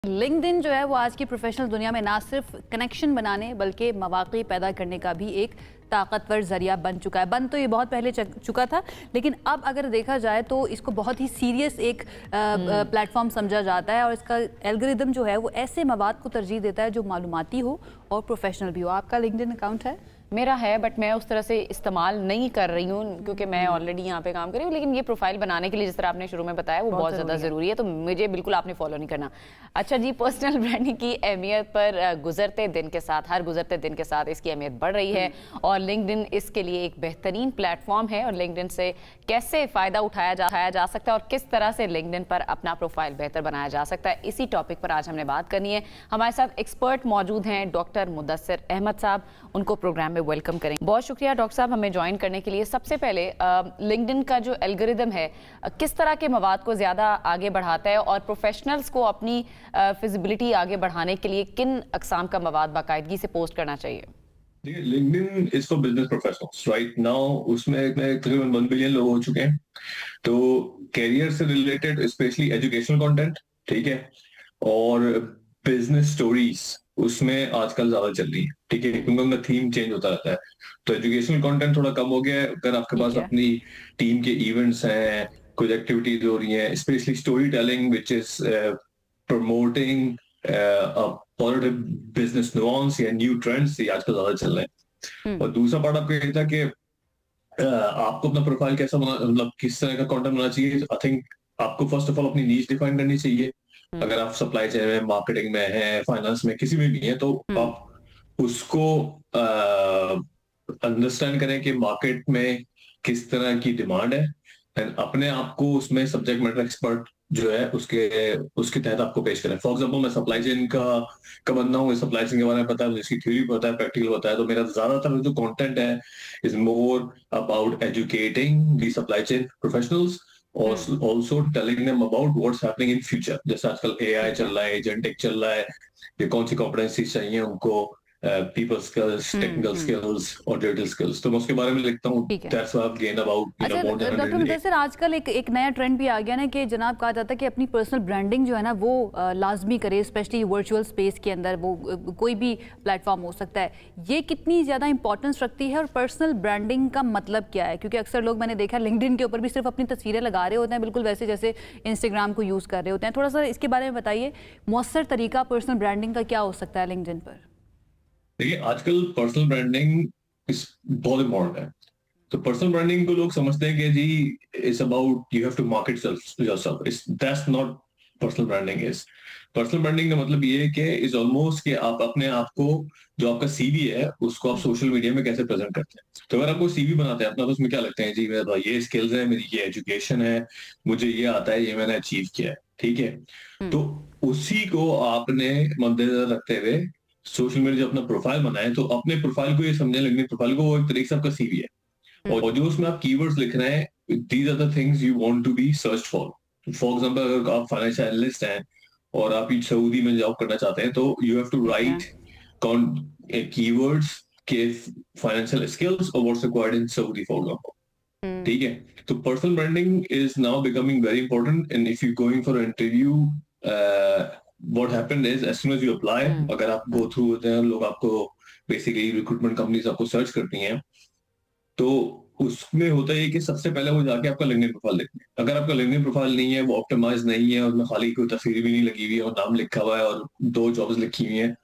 LinkedIn जो है वो आज की प्रोफेशनल दुनिया में ना सिर्फ कनेक्शन बनाने बल्कि मौक़े पैदा करने का भी एक ताकतवर जरिया बन चुका है। बन तो ये बहुत पहले चुका था, लेकिन अब अगर देखा जाए तो इसको बहुत ही सीरियस एक प्लेटफॉर्म समझा जाता है और इसका एल्गोरिदम जो है वो ऐसे मवाद को तरजीह देता है जो मालूमाती हो और प्रोफेशनल भी हो। आपका लिंक्डइन अकाउंट है? मेरा है, बट मैं उस तरह से इस्तेमाल नहीं कर रही हूँ क्योंकि मैं ऑलरेडी यहाँ पे काम कर रही हूँ। लेकिन ये प्रोफाइल बनाने के लिए जिस तरह आपने शुरू में बताया वो बहुत ज़्यादा ज़रूरी है, तो मुझे बिल्कुल आपने फॉलो नहीं करना। अच्छा जी, पर्सनल ब्रांडिंग की अहमियत पर गुजरते दिन के साथ, हर गुजरते दिन के साथ इसकी अहमियत बढ़ रही है और लिंक्डइन इसके लिए एक बेहतरीन प्लेटफॉर्म है। और लिंक्डइन से कैसे फ़ायदा उठाया जा सकता है और किस तरह से लिंक्डइन पर अपना प्रोफाइल बेहतर बनाया जा सकता है, इसी टॉपिक पर आज हमने बात करनी है। हमारे साथ एक्सपर्ट मौजूद हैं डॉक्टर मुदस्सिर अहमद साहब, उनको प्रोग्राम में वेलकम करेंगे। बहुत शुक्रिया डॉक्टर साहब हमें ज्वाइन करने के लिए। सबसे पहले लिंक्डइन का जो एल्गोरिदम है किस तरह के मवाद को ज़्यादा आगे बढ़ाता है और प्रोफेशनल्स को अपनी फिजिबिलिटी आगे बढ़ाने के लिए किन अक़साम का मवाद बाकायदगी से पोस्ट करना चाहिए? देखिए, LinkedIn is for business professionals right now. उसमें तकरीबन 1 बिलियन लोग हो चुके हैं। तो कैरियर से रिलेटेड स्पेशली एजुकेशनल कंटेंट, ठीक है, और बिजनेस स्टोरीज उसमें आजकल ज्यादा चल रही है, ठीक है, क्योंकि उनका थीम चेंज होता रहता है। तो एजुकेशनल कंटेंट थोड़ा कम हो गया है। अगर आपके पास अपनी टीम के इवेंट्स हैं, कुछ एक्टिविटीज हो रही हैं, specially story telling which is promoting positive business nuance या न्यू ट्रेंड्स, ये आजकल ज्यादा चल रहे हैं। और दूसरा पार्ट आपका ये था कि आपको अपना प्रोफाइल कैसा मतलब किस तरह का कंटेंट बनाना चाहिए। आई थिंक आपको फर्स्ट ऑफ ऑल अपनी नीश डिफाइन करनी चाहिए। अगर आप सप्लाई चेन में, मार्केटिंग में है, फाइनेंस में, किसी में भी है, तो आप उसको अंडरस्टैंड करें कि मार्केट में किस तरह की डिमांड है, एंड अपने आप को उसमें सब्जेक्ट मैटर एक्सपर्ट जो है उसके तहत आपको पेश करें। फॉर एग्जांपल, मैं सप्लाई चेन का बंदा हूँ, सप्लाई चेन के बारे में पता है, इसकी थ्योरी पता है, प्रैक्टिकल पता है, तो मेरा ज्यादातर जो कंटेंट है is more about educating the supply chain professionals और also telling them about what's happening in future। जैसे आजकल AI चल रहा है, एजेंटिक चल रहा है, ये कौन सी कॉम्पिटेंसीज चाहिए उनको, पीपल स्किल्स, टेक्निकल स्किल्स और डिजिटल स्किल्स, तो मैं उसके बारे में लिखता हूँ। That's what I've gained about, you know, more than 100 doctor Mudassir, आजकल एक नया ट्रेंड भी आ गया ना कि जनाब कहा जाता है कि अपनी पर्सनल ब्रांडिंग जो है ना वो लाजमी करे, स्पेशली वर्चुअल स्पेस के अंदर, वो कोई भी प्लेटफॉर्म हो सकता है। ये कितनी ज़्यादा इंपॉर्टेंस रखती है और पर्सनल ब्रांडिंग का मतलब क्या है? क्योंकि अक्सर लोग, मैंने देखा लिंक्डइन के ऊपर भी सिर्फ अपनी तस्वीरें लगा रहे होते हैं, बिल्कुल वैसे जैसे इंस्टाग्राम को यूज़ कर रहे होते हैं। थोड़ा सा इसके बारे में बताइए, मौसर तरीका पर्सनल ब्रांडिंग का क्या हो सकता है लिंक्डइन पर? देखिए, आजकल पर्सनल ब्रांडिंग इस बहुत इम्पोर्टेंट है। तो पर्सनल ब्रांडिंग को लोग समझते हैं कि जी it's about you have to market yourself. That's not personal branding is. Personal branding का मतलब ये है कि इज ऑलमोस्ट कि आप अपने आप को, जो आपका सीवी है, उसको आप सोशल मीडिया में कैसे प्रेजेंट करते हैं। तो अगर आपको सीवी बनाते हैं अपना, तो उसमें क्या लगता है, जी मेरा ये स्किल्स है, मेरी ये एजुकेशन है, मुझे ये आता है, ये मैंने अचीव किया है, ठीक है। तो उसी को आपने मद्देनजर रखते हुए सोशल मीडिया जो अपना प्रोफाइल बनाए, तो अपने प्रोफाइल को ये समझने लगने, प्रोफाइल को वो एक तरीके से आपका सीवी है, और जो उसमें आप कीवर्ड्स लिख रहे हैं, these are the things you want to be search for. For example, अगर आप फाइनेंशियल एनालिस्ट हैं और आप सऊदी में जॉब करना चाहते हैं, तो you have to write keywords के फाइनेंशियल स्किल्स और what's required in Saudi, for example, ठीक है। तो personal branding is now becoming very important, and if you going for interview, what happened is as soon as you apply, अगर आप go through होते हैं, लोग आपको basically रिक्रूटमेंट कंपनीज आपको सर्च करती हैं, तो उसमें होता है कि सबसे पहले वो जाके आपका लिंक्डइन प्रोफाइल देखते हैं। अगर आपका लिंक्डइन प्रोफाइल नहीं है, वो ऑप्टिमाइज नहीं है, उसमें खाली कोई तस्वीर भी नहीं लगी हुई है और नाम लिखा हुआ है और 2 जॉब्स लिखी हुई हैं,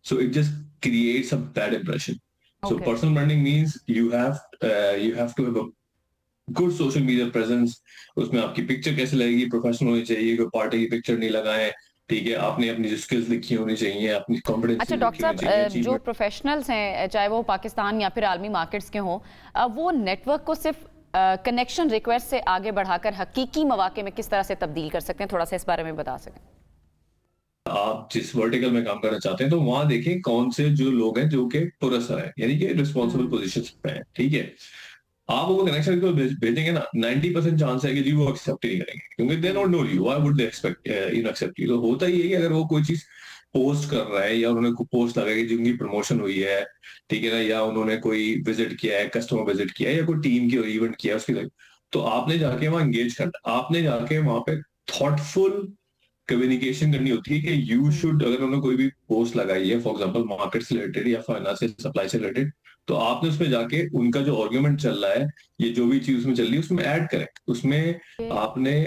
so it just creates a bad impression. So personal branding means you have to have a good social media presence. उसमें आपकी पिक्चर कैसे लगेगी, प्रोफेशनल होनी चाहिए, कोई पार्टी की पिक्चर नहीं लगाएं, ठीक है, आपने अपनी जो स्किल्स लिखी होनी चाहिए, अपनी कॉन्फिडेंस। अच्छा डॉक्टर साहब, जो प्रोफेशनल्स हैं, चाहे वो पाकिस्तान या फिर आलमी मार्केट्स के हों, वो नेटवर्क को सिर्फ कनेक्शन रिक्वेस्ट से आगे बढ़ाकर हकीकी मौके में किस तरह से तब्दील कर सकते हैं, थोड़ा सा इस बारे में बता सकें? आप जिस वर्टिकल में काम करना चाहते हैं, तो वहां देखें कौन से जो लोग हैं जो कि पुरस्कार है, यानी कि रिस्पॉन्सिबल पोजिशन पे हैं, ठीक है। आप वो कनेक्शन को भेजेंगे ना, 90% चांस है कि जी वो एक्सेप्ट ही नहीं करेंगे, क्योंकि they not know you, why would they expect you know accept you. तो होता ही है कि अगर वो कोई चीज पोस्ट कर रहा है या उन्होंने कोई पोस्ट लगाई जिनकी प्रमोशन हुई है, ठीक है ना, या उन्होंने कोई विजिट किया है, कस्टमर विजिट किया है, या कोई टीम की इवेंट किया है उसकी, तो आपने जाके वहां एंगेज करना, आपने जाके वहां पे थॉटफुल कम्युनिकेशन करनी होती है कि यू शुड, अगर उन्होंने कोई भी पोस्ट लगाई है फॉर एग्जांपल मार्केट से रिलेटेड या फाइनेंस से सप्लाई से रिलेटेड, तो आपने उसमें जाके उनका जो आर्गुमेंट चल रहा है, ये जो भी चीज उसमें चल रही है, उसमें ऐड करें। उसमें आपने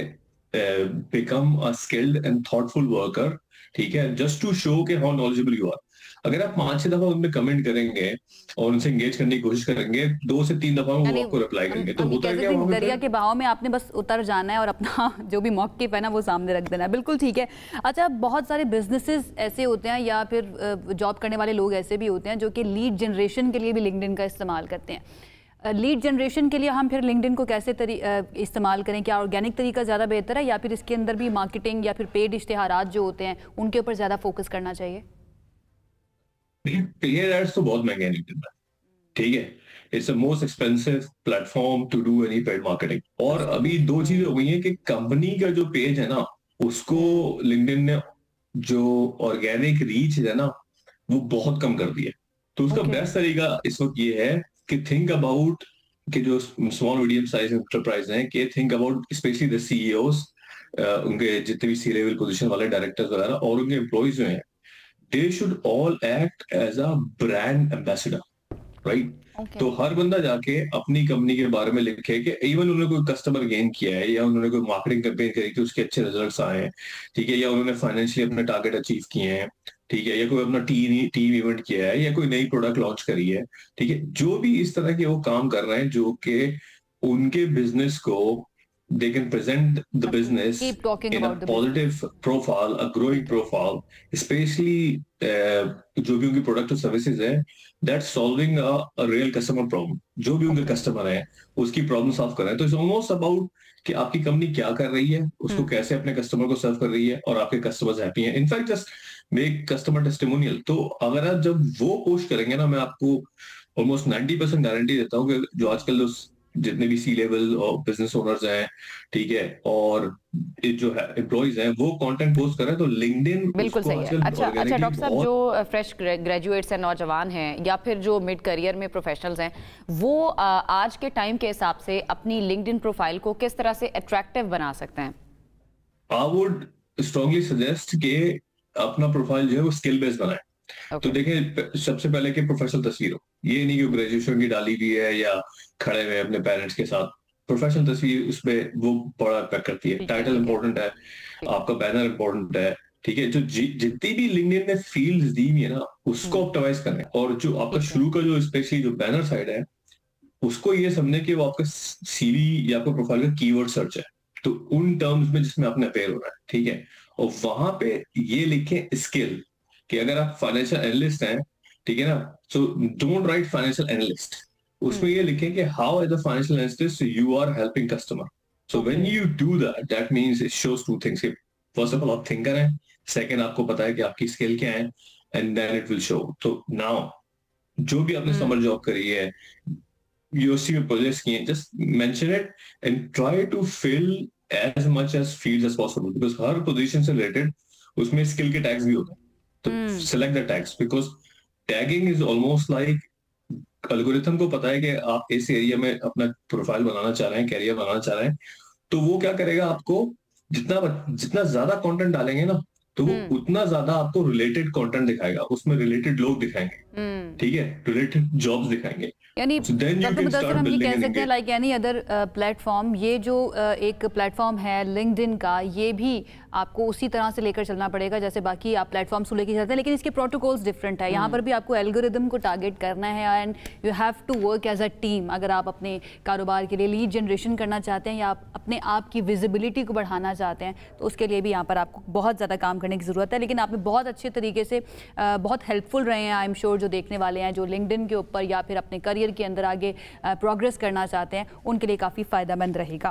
become a skilled and thoughtful worker, ठीक है, जस्ट टू शो के हाउ नॉलेजेबल यू आर। अगर आप 5-6 दफा उनमें कमेंट करेंगे और उनसे एंगेज करने की कोशिश करेंगे, 2 से 3 दफा वो आपको रिप्लाई करेंगे, तो होता है क्या, दरिया के बहाव में आपने बस उतर जाना है और अपना जो भी मौक़िफ़ है ना वो सामने रख देना है। बिल्कुल ठीक है। अच्छा, बहुत सारे बिजनेसेस ऐसे होते हैं या फिर जॉब करने वाले लोग ऐसे भी होते हैं जो कि लीड जनरेशन के लिए भी लिंक्डइन का इस्तेमाल करते हैं। लीड जनरेशन के लिए हम फिर लिंक्डइन को कैसे इस्तेमाल करें? क्या ऑर्गेनिक तरीका ज़्यादा बेहतर है या फिर इसके अंदर भी मार्केटिंग या फिर पेड इश्तिहारात जो होते हैं उनके ऊपर ज़्यादा फोकस करना चाहिए? पेड एड्स तो बहुत महंगे हैं लिंक्डइन में, ठीक है। It's the most expensive platform to do any paid marketing. और अभी 2 चीजें हो गई हैं कि कंपनी का जो पेज है ना, उसको लिंक्डइन ने जो ऑर्गेनिक रीच है ना, वो बहुत कम कर दिया। तो उसका बेस्ट तरीका इस वक्त ये है कि थिंक अबाउट कि जो स्मॉल मीडियम साइज एंटरप्राइज हैं, कि think about specially the CEOs, उनके जितने भी सी लेवल पोजीशन वाले डायरेक्टर्स वगैरह और उनके एम्प्लॉइज जो हैं, they should all act as a brand ambassador, right? Okay. तो हर बंदा जाके अपनी कंपनी के बारे में लिखे कि इवन उन्होंने कोई कस्टमर गेन किया है या उन्होंने कोई मार्केटिंग कैंपेन करी कि उसके अच्छे रिजल्ट्स आए हैं, ठीक है, या उन्होंने फाइनेंशियली अपने टारगेट अचीव किए हैं, ठीक है, या कोई अपना टीम इवेंट किया है या कोई नई प्रोडक्ट लॉन्च करी है, ठीक है, जो भी इस तरह के वो काम कर रहे हैं जो कि उनके बिजनेस को they can present the business in a positive profile, a growing profile, especially जो भी उनकी प्रोडक्ट और सर्विसेज है, that's solving a real customer problem. जो भी उनके कस्टमर है उसकी प्रॉब्लम सॉल्व कर रहे हैं। तो इट्स ऑलमोस्ट अबाउट कि आपकी कंपनी क्या कर रही है, उसको कैसे अपने कस्टमर को सर्व कर रही है और आपके कस्टमर्स हैप्पी हैं। In fact just make customer testimonial. तो अगर आप जब वो पोस्ट करेंगे ना, मैं आपको ऑलमोस्ट 90% गारंटी देता हूँ कि जो आजकल जितने भी सी लेवल और बिजनेस ओनर्स हैं, ठीक है, और जो है एम्प्लॉइज हैं, वो कंटेंट पोस्ट कर रहे हैं, तो लिंक्डइन बिल्कुल सही है। अच्छा डॉक्टर साहब, जो फ्रेश ग्रेजुएट्स हैं, नौजवान हैं या फिर जो मिड करियर में प्रोफेशनल्स हैं, वो आज के टाइम के हिसाब से अपनी लिंक्डइन प्रोफाइल को किस तरह से अट्रैक्टिव बना सकते हैं? आई वुड स्ट्रांगली सजेस्ट कि अपना प्रोफाइल जो है वो स्किल बेस्ड बनाए। तो देखिए, सबसे पहले कि प्रोफेशनल तस्वीर हो, ये नहीं कि ग्रेजुएशन की डाली हुई है या खड़े हुए अपने पेरेंट्स के साथ। प्रोफेशनल तस्वीर उसमें वो बड़ा इम्पैक्ट करती है। टाइटल इंपॉर्टेंट है, आपका बैनर इंपॉर्टेंट है, ठीक है, जो जितनी भी लिंक्डइन ने फील्ड्स दी हुई है ना, उसको ऑप्टिमाइज करना है। और जो आपका शुरू का जो स्पेशली जो बैनर साइड है, उसको ये समझने कि वो आपका सीवी या आपका प्रोफाइल का कीवर्ड सर्च है, तो उन टर्म्स में जिसमें आपने अपेयर होना है, ठीक है, और वहां पे ये लिखें स्किल, कि अगर आप फाइनेंशियल एनालिस्ट हैं, ठीक है ना, so don't write financial analyst, उसमें ये लिखें कि how as a financial analyst you are helping customer. So when you do that means it shows 2 things. First of all आप थिंकर हैं, सेकंड आपको पता है कि आपकी स्किल क्या है, and then it will show. तो नाउ जो भी आपने समर जॉब करी है, यूनिवर्सिटी में प्रोजेक्ट्स किए, just mention it and try to fill as much as fields as possible, because हर पोजीशन से रिलेटेड उसमें स्किल के टैग्स भी होते हैं। तो select the tags, because tagging is almost like algorithm को पता है कि आप इस एरिया में अपना प्रोफाइल बनाना चाह रहे हैं, कैरियर बनाना चाह रहे हैं, तो वो क्या करेगा, आपको जितना ज्यादा कंटेंट डालेंगे ना, तो वो उतना ज्यादा आपको रिलेटेड कंटेंट दिखाएगा, उसमें रिलेटेड लोग दिखाएंगे, ठीक है, रिलेटेड जॉब्स दिखाएंगे। यानी हम ये कह सकते हैं लाइक एनी अदर प्लेटफॉर्म, ये जो एक प्लेटफॉर्म है लिंक्डइन का, ये भी आपको उसी तरह से लेकर चलना पड़ेगा जैसे बाकी आप प्लेटफॉर्म्स को लेकर चलते हैं, लेकिन इसके प्रोटोकॉल्स डिफरेंट है। यहाँ पर भी आपको एल्गोरिदम को टारगेट करना है and you have to work as a team. अगर आप अपने कारोबार के लिए लीड जनरेशन करना चाहते हैं या आप अपने आप की विजिबिलिटी को बढ़ाना चाहते हैं, तो उसके लिए भी यहाँ पर आपको बहुत ज़्यादा काम करने की ज़रूरत है। लेकिन आपने बहुत अच्छे तरीके से बहुत हेल्पफुल रहे हैं, आई एम श्योर जो देखने वाले हैं, जो लिंक्डइन के ऊपर या फिर अपने करियर के अंदर आगे प्रोग्रेस करना चाहते हैं, उनके लिए काफ़ी फ़ायदेमंद रहेगा।